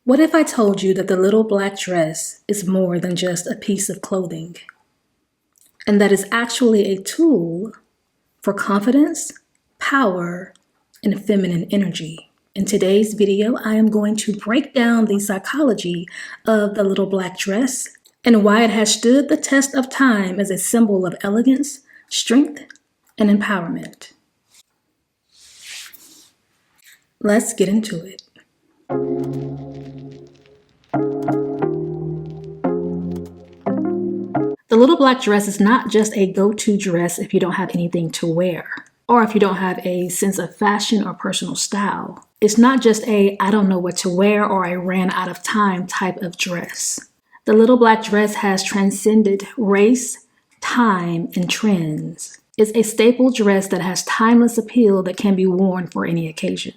What if I told you that the little black dress is more than just a piece of clothing, and that is actually a tool for confidence, power, and feminine energy? In today's video, I am going to break down the psychology of the little black dress and why it has stood the test of time as a symbol of elegance, strength, and empowerment. Let's get into it. The little black dress is not just a go-to dress if you don't have anything to wear, or if you don't have a sense of fashion or personal style. It's not just a I don't know what to wear or I ran out of time type of dress. The little black dress has transcended race, time, and trends. It's a staple dress that has timeless appeal that can be worn for any occasion.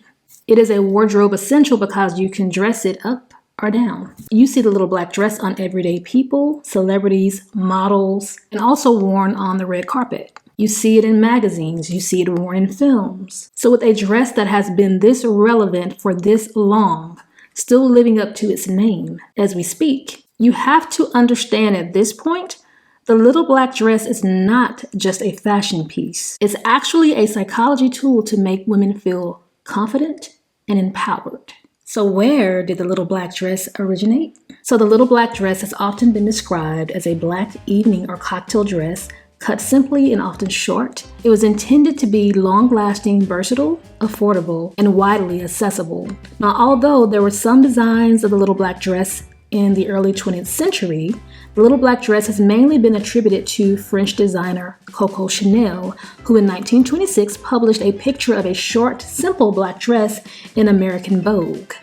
It is a wardrobe essential because you can dress it up or down. You see the little black dress on everyday people, celebrities, models, and also worn on the red carpet. You see it in magazines, you see it worn in films. So with a dress that has been this relevant for this long, still living up to its name as we speak, you have to understand at this point, the little black dress is not just a fashion piece. It's actually a psychology tool to make women feel confident and empowered. So where did the little black dress originate? So the little black dress has often been described as a black evening or cocktail dress, cut simply and often short. It was intended to be long-lasting, versatile, affordable, and widely accessible. Now, although there were some designs of the little black dress in the early 20th century, the little black dress has mainly been attributed to French designer Coco Chanel, who in 1926 published a picture of a short, simple black dress in American Vogue.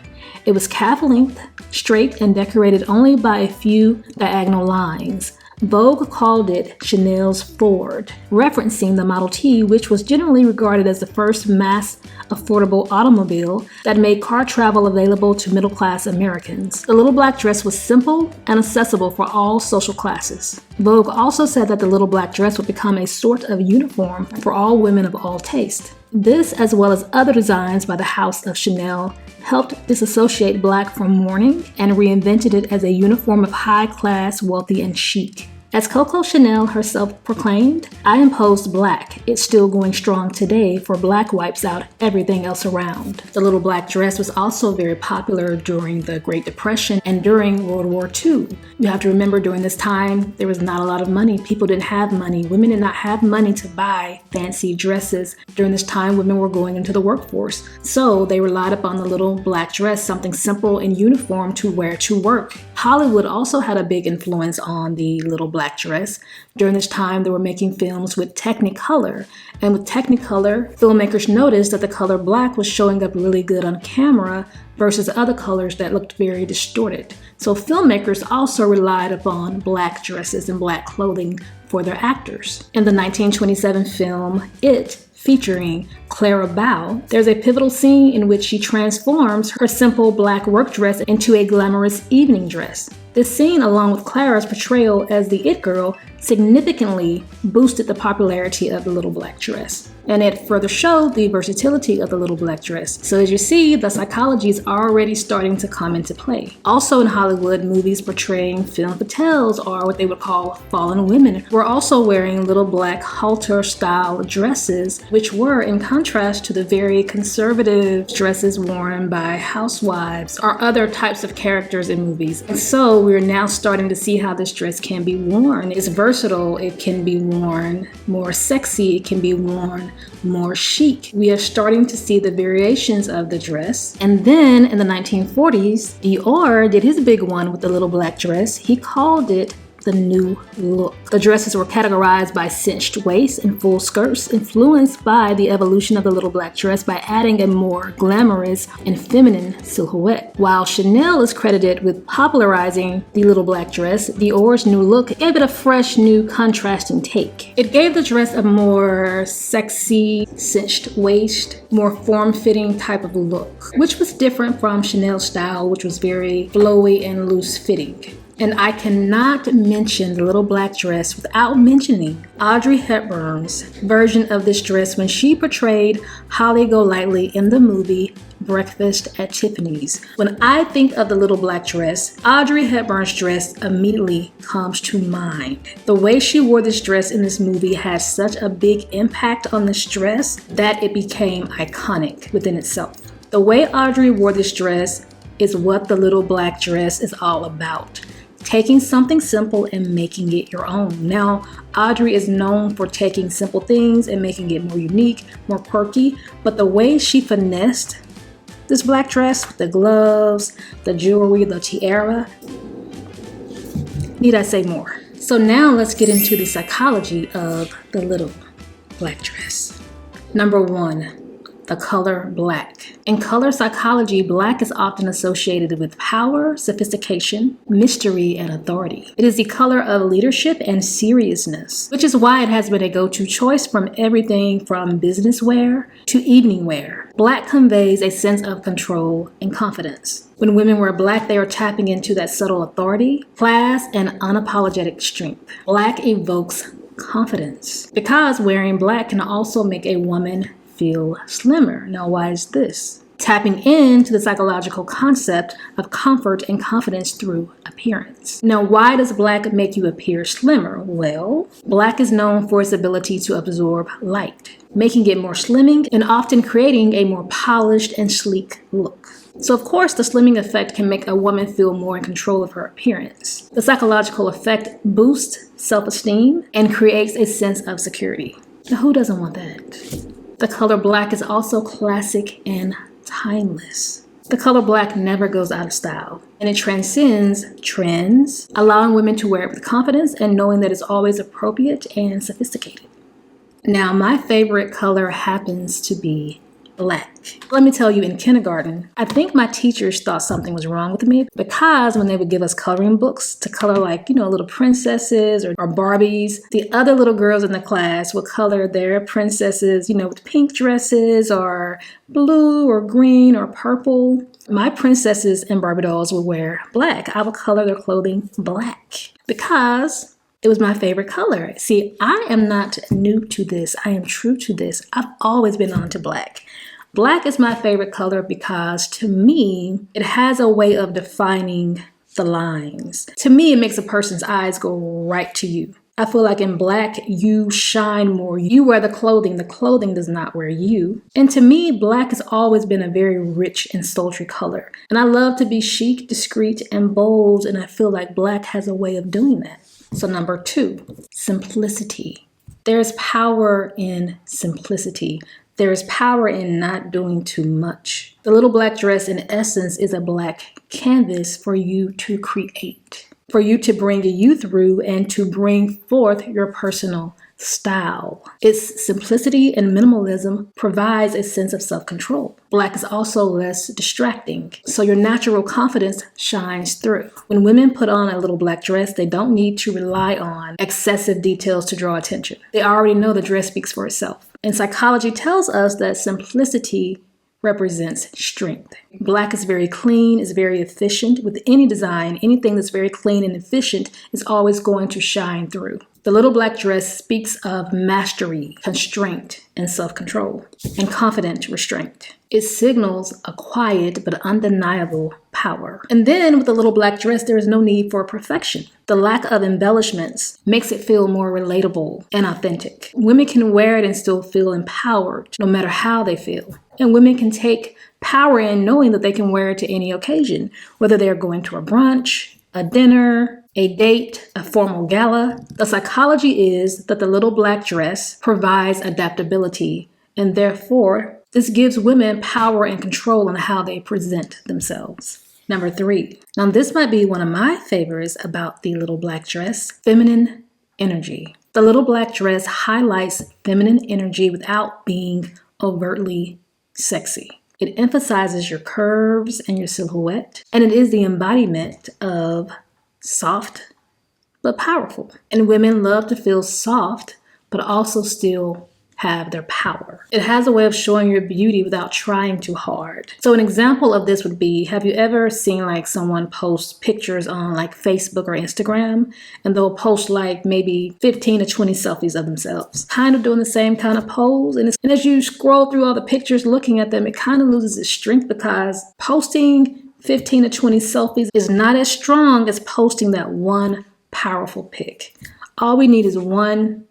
It was calf-length, straight, and decorated only by a few diagonal lines. Vogue called it Chanel's Ford, referencing the Model T, which was generally regarded as the first mass affordable automobile that made car travel available to middle-class Americans. The little black dress was simple and accessible for all social classes. Vogue also said that the little black dress would become a sort of uniform for all women of all taste. This, as well as other designs by the House of Chanel, helped disassociate black from mourning and reinvented it as a uniform of high class, wealthy, and chic. As Coco Chanel herself proclaimed, I imposed black. It's still going strong today, for black wipes out everything else around. The little black dress was also very popular during the Great Depression and during World War II. You have to remember during this time, there was not a lot of money. People didn't have money. Women did not have money to buy fancy dresses. During this time, women were going into the workforce. So they relied upon the little black dress, something simple and uniform to wear to work. Hollywood also had a big influence on the little black dress. During this time, they were making films with Technicolor. And with Technicolor, filmmakers noticed that the color black was showing up really good on camera versus other colors that looked very distorted. So filmmakers also relied upon black dresses and black clothing for their actors. In the 1927 film, It, featuring Clara Bow, there's a pivotal scene in which she transforms her simple black work dress into a glamorous evening dress. This scene, along with Clara's portrayal as the It Girl, significantly boosted the popularity of the little black dress. And it further showed the versatility of the little black dress. So as you see, the psychology is already starting to come into play. Also in Hollywood, movies portraying femme fatales, or what they would call fallen women, were also wearing little black halter-style dresses, which were in contrast to the very conservative dresses worn by housewives or other types of characters in movies. And so we're now starting to see how this dress can be worn. It's versatile, it can be worn more sexy, it can be worn more chic. We are starting to see the variations of the dress. And then in the 1940s, Dior did his big one with the little black dress. He called it the new look. The dresses were categorized by cinched waist and full skirts, influenced by the evolution of the little black dress by adding a more glamorous and feminine silhouette. While Chanel is credited with popularizing the little black dress, Dior's new look gave it a fresh, new, contrasting take. It gave the dress a more sexy, cinched waist, more form-fitting type of look, which was different from Chanel's style, which was very flowy and loose-fitting. And I cannot mention the little black dress without mentioning Audrey Hepburn's version of this dress when she portrayed Holly Golightly in the movie Breakfast at Tiffany's. When I think of the little black dress, Audrey Hepburn's dress immediately comes to mind. The way she wore this dress in this movie had such a big impact on this dress that it became iconic within itself. The way Audrey wore this dress is what the little black dress is all about. Taking something simple and making it your own. Now, Audrey is known for taking simple things and making it more unique, more quirky, but the way she finessed this black dress, the gloves, the jewelry, the tiara, need I say more? So now let's get into the psychology of the little black dress. Number 1. The color black. In color psychology, black is often associated with power, sophistication, mystery, and authority. It is the color of leadership and seriousness, which is why it has been a go-to choice from everything from business wear to evening wear. Black conveys a sense of control and confidence. When women wear black, they are tapping into that subtle authority, class, and unapologetic strength. Black evokes confidence because wearing black can also make a woman feel slimmer. Now, why is this? Tapping into the psychological concept of comfort and confidence through appearance. Now, why does black make you appear slimmer? Well, black is known for its ability to absorb light, making it more slimming and often creating a more polished and sleek look. So of course, the slimming effect can make a woman feel more in control of her appearance. The psychological effect boosts self-esteem and creates a sense of security. Now, who doesn't want that? The color black is also classic and timeless. The color black never goes out of style, and it transcends trends, allowing women to wear it with confidence and knowing that it's always appropriate and sophisticated. Now, my favorite color happens to be black. Let me tell you, in kindergarten, I think my teachers thought something was wrong with me because when they would give us coloring books to color like, little princesses or Barbies, the other little girls in the class would color their princesses, with pink dresses or blue or green or purple. My princesses and Barbie dolls would wear black. I would color their clothing black because it was my favorite color. See, I am not new to this. I am true to this. I've always been on to black. Black is my favorite color because to me, it has a way of defining the lines. To me, it makes a person's eyes go right to you. I feel like in black, you shine more. You wear the clothing does not wear you. And to me, black has always been a very rich and sultry color. And I love to be chic, discreet, and bold, and I feel like black has a way of doing that. So number 2, simplicity. There's power in simplicity. There is power in not doing too much. The little black dress, in essence, is a black canvas for you to create, for you to bring you through and to bring forth your personal style. Its simplicity and minimalism provides a sense of self-control. Black is also less distracting, so your natural confidence shines through. When women put on a little black dress, they don't need to rely on excessive details to draw attention. They already know the dress speaks for itself. And psychology tells us that simplicity represents strength. Black is very clean, is very efficient. With any design, anything that's very clean and efficient is always going to shine through. The little black dress speaks of mastery, constraint, and self-control, and confident restraint. It signals a quiet but undeniable power. And then with the little black dress, there is no need for perfection. The lack of embellishments makes it feel more relatable and authentic. Women can wear it and still feel empowered, no matter how they feel. And women can take power in knowing that they can wear it to any occasion, whether they're going to a brunch, a dinner, a date, a formal gala. The psychology is that the little black dress provides adaptability, and therefore, this gives women power and control on how they present themselves. Number 3. Now, this might be one of my favorites about the little black dress, feminine energy. The little black dress highlights feminine energy without being overtly sexy. It emphasizes your curves and your silhouette, and it is the embodiment of soft but powerful. And women love to feel soft but also still have their power. It has a way of showing your beauty without trying too hard. So an example of this would be, have you ever seen like someone post pictures on like Facebook or Instagram, and they'll post like maybe 15 to 20 selfies of themselves, kind of doing the same kind of pose. And as you scroll through all the pictures, looking at them, it kind of loses its strength because posting 15 to 20 selfies is not as strong as posting that one powerful pic. All we need is one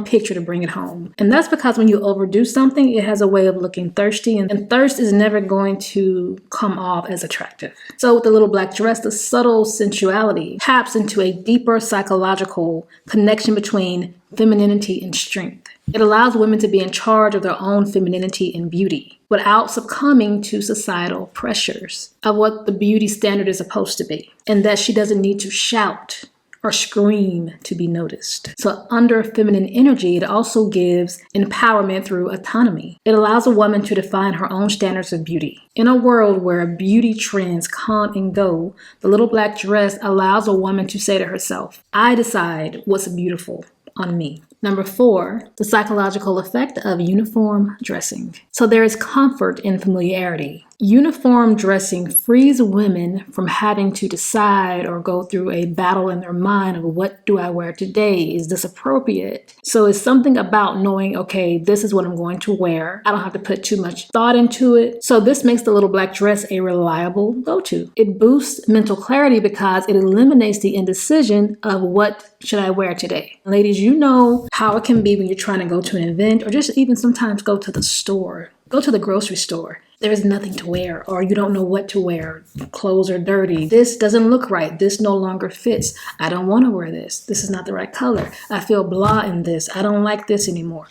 picture to bring it home. And that's because when you overdo something, it has a way of looking thirsty, and thirst is never going to come off as attractive. So with the little black dress, the subtle sensuality taps into a deeper psychological connection between femininity and strength. It allows women to be in charge of their own femininity and beauty without succumbing to societal pressures of what the beauty standard is supposed to be, and that she doesn't need to shout or scream to be noticed. So under feminine energy, it also gives empowerment through autonomy. It allows a woman to define her own standards of beauty. In a world where beauty trends come and go, the little black dress allows a woman to say to herself, I decide what's beautiful on me. Number 4, the psychological effect of uniform dressing. So there is comfort in familiarity. Uniform dressing frees women from having to decide or go through a battle in their mind of what do I wear today? Is this appropriate? So it's something about knowing, okay, this is what I'm going to wear. I don't have to put too much thought into it. So this makes the little black dress a reliable go-to. It boosts mental clarity because it eliminates the indecision of what should I wear today. Ladies, you know how it can be when you're trying to go to an event or just even sometimes go to the store, go to the grocery store. There is nothing to wear, or you don't know what to wear. Clothes are dirty. This doesn't look right. This no longer fits. I don't want to wear this. This is not the right color. I feel blah in this. I don't like this anymore.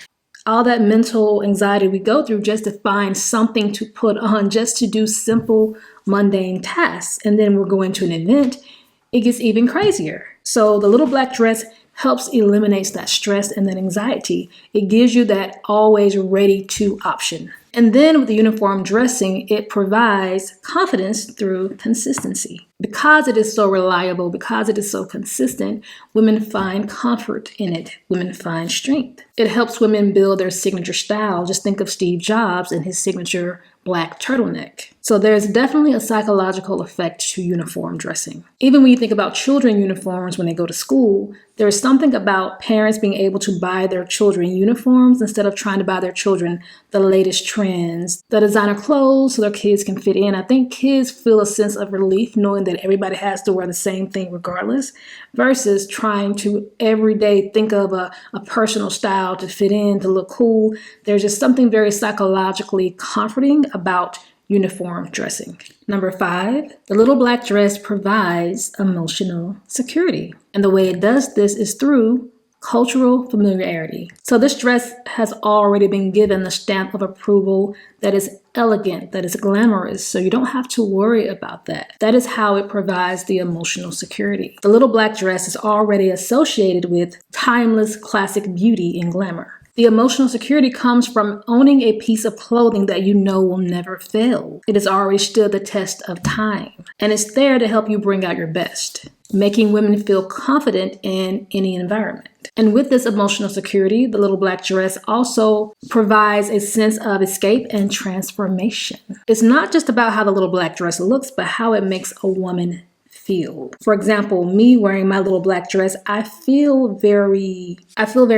All that mental anxiety we go through just to find something to put on, just to do simple, mundane tasks. And then we're going to an event, it gets even crazier. So the little black dress helps eliminate that stress and that anxiety. It gives you that always ready to option. And then with the uniform dressing, it provides confidence through consistency. Because it is so reliable, because it is so consistent, women find comfort in it. Women find strength. It helps women build their signature style. Just think of Steve Jobs and his signature black turtleneck. So there's definitely a psychological effect to uniform dressing. Even when you think about children uniforms when they go to school, there is something about parents being able to buy their children uniforms instead of trying to buy their children the latest trends, the designer clothes so their kids can fit in. I think kids feel a sense of relief knowing that everybody has to wear the same thing regardless, versus trying to every day think of a personal style to fit in, to look cool. There's just something very psychologically comforting about uniform dressing. Number 5, the little black dress provides emotional security. And the way it does this is through cultural familiarity. So this dress has already been given the stamp of approval that is elegant, that is glamorous. So you don't have to worry about that. That is how it provides the emotional security. The little black dress is already associated with timeless classic beauty and glamour. The emotional security comes from owning a piece of clothing that you know will never fail. It has already stood the test of time, and it's there to help you bring out your best, making women feel confident in any environment. And with this emotional security, the little black dress also provides a sense of escape and transformation. It's not just about how the little black dress looks, but how it makes a woman feel. For example, me wearing my little black dress, I feel very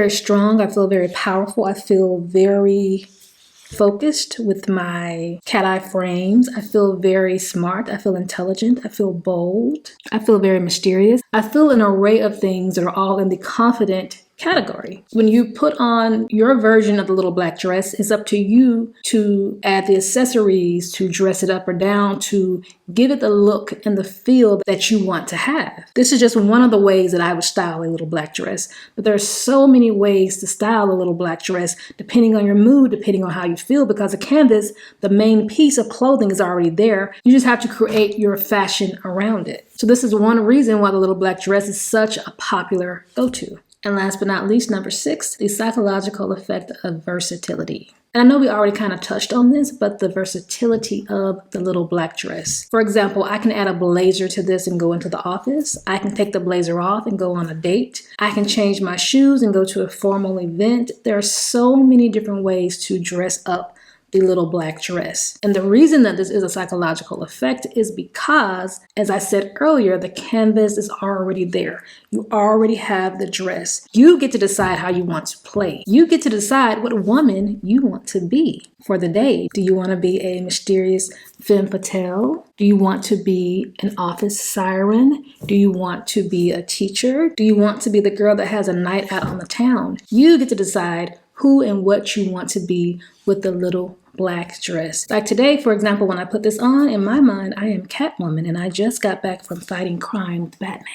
strong. I feel very powerful. I feel very focused with my cat eye frames. I feel very smart. I feel intelligent. I feel bold. I feel very mysterious. I feel an array of things that are all in the confident category. When you put on your version of the little black dress, it's up to you to add the accessories, to dress it up or down, to give it the look and the feel that you want to have. This is just one of the ways that I would style a little black dress, but there are so many ways to style a little black dress depending on your mood, depending on how you feel, because a canvas, the main piece of clothing, is already there. You just have to create your fashion around it. So this is one reason why the little black dress is such a popular go-to. And last but not least, number 6, the psychological effect of versatility. And I know we already kind of touched on this, but the versatility of the little black dress. For example, I can add a blazer to this and go into the office. I can take the blazer off and go on a date. I can change my shoes and go to a formal event. There are so many different ways to dress up the little black dress. And the reason that this is a psychological effect is because, as I said earlier, the canvas is already there. You already have the dress. You get to decide how you want to play. You get to decide what woman you want to be for the day. Do you want to be a mysterious femme fatale? Do you want to be an office siren? Do you want to be a teacher? Do you want to be the girl that has a night out on the town? You get to decide who and what you want to be with the little black dress. Like today, for example, when I put this on, in my mind, I am Catwoman and I just got back from fighting crime with Batman.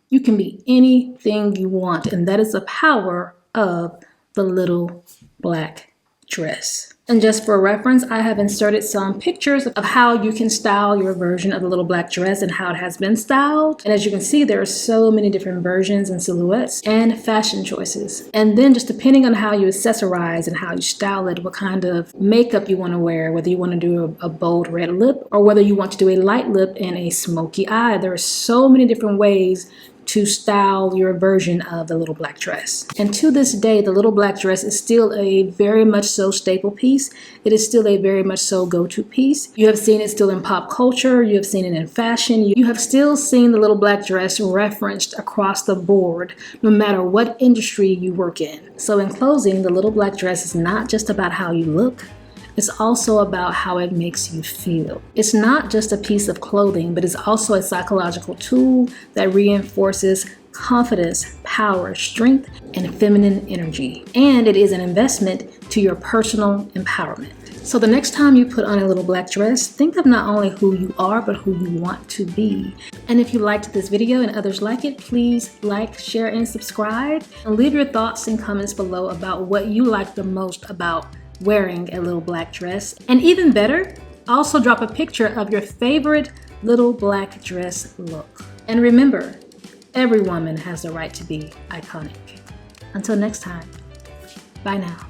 You can be anything you want, and that is the power of the little black dress. And just for reference, I have inserted some pictures of how you can style your version of the little black dress and how it has been styled. And as you can see, there are so many different versions and silhouettes and fashion choices. And then just depending on how you accessorize and how you style it, what kind of makeup you want to wear, whether you want to do a bold red lip or whether you want to do a light lip and a smoky eye, there are so many different ways to style your version of the little black dress. And to this day, the little black dress is still a very much so staple piece. It is still a very much so go-to piece. You have seen it still in pop culture. You have seen it in fashion. You have still seen the little black dress referenced across the board, no matter what industry you work in. So in closing, the little black dress is not just about how you look. It's also about how it makes you feel. It's not just a piece of clothing, but it's also a psychological tool that reinforces confidence, power, strength, and feminine energy. And it is an investment to your personal empowerment. So the next time you put on a little black dress, think of not only who you are, but who you want to be. And if you liked this video and others like it, please like, share, and subscribe. And leave your thoughts and comments below about what you like the most about wearing a little black dress. And even better, also drop a picture of your favorite little black dress look. And remember, every woman has the right to be iconic. Until next time, bye now.